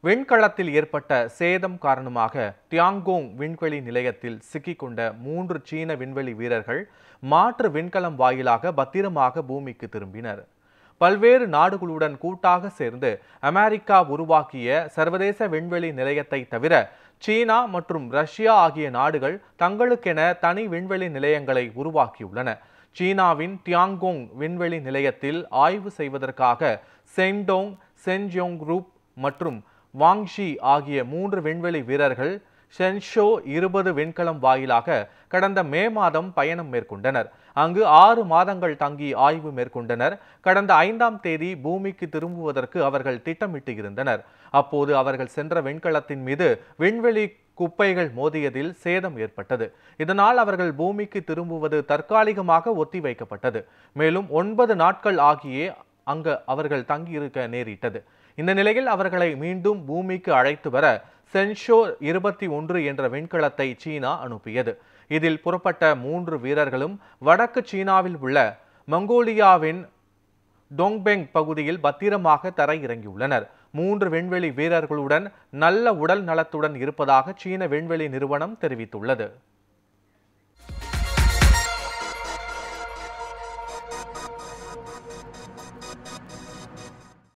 விண்கலத்தில் ஏற்பட்ட சேதம் காரணமாக டியாங்கோங் விண்வெளி நிலையத்தில் சிக்கிக்கொண்ட 3 சீன விண்வெளி வீரர்கள் மாற்று விண்கலம் வாயிலாக பத்திரமாக பூமிக்கு திரும்பினர். பல்வேறு நாடுகளுடன் கூட்டாக சேர்ந்து அமெரிக்கா உருவாக்கிய சர்வதேச விண்வெளி நிலையத்தை தவிர சீனா மற்றும் ரஷ்யா ஆகிய நாடுகள் தங்களுக்கென தனி விண்வெளி நிலையங்களை உருவாக்கியுள்ளன. சீனாவின் டியாங்கோங் விண்வெளி நிலையத்தில் ஆய்வு செய்வதற்காக செங்டோங், சென்ஜோங் ரூப் மற்றும் வாங்ஷி ஆகிய 3 விண்வெளி வீரர்கள் ஷென்ஷோ 20 விண்கலம் வாயிலாக கடந்த மே மாதம் பயணம் மேற்கொண்டனர். அங்கு 6 மாதங்கள் தங்கி ஆய்வு மேற்கொண்டனர். கடந்த 5ஆம் தேதி பூமிக்கு திரும்புவதற்கு அவர்கள் திட்டமிட்டு இருந்தனர். அப்போது அவர்கள் சென்ற விண்கலத்தின் மீது விண்வெளி குப்பைகள் மோதியதில் சேதம் ஏற்பட்டது. இதனால் அவர்கள் பூமிக்கு திரும்புவது தற்காலிகமாக ஒத்திவைக்கப்பட்டது. மேலும் 9 நாட்கள் ஆகியே அங்கு அவர்கள் தங்கியிருக்க நேரிட்டது. இந்த நிலையில் அவர்களை மீண்டும் பூமிக்கு அழைத்து வர சென்ஷோ 21 என்ற விண்கலத்தை சீனா அனுப்பியது. இதில் புறப்பட்ட 3 வீரர்களும் வடக்கு சீனாவில் உள்ள மங்கோலியாவின் டோங்பெங் பகுதியில் பத்திரமாக தரையிறங்கியுள்ளனர். 3 விண்வெளி வீரர்களுடன் நல்ல உடல் நலத்துடன் இருப்பதாக சீன விண்வெளி நிறுவனம் தெரிவித்துள்ளது.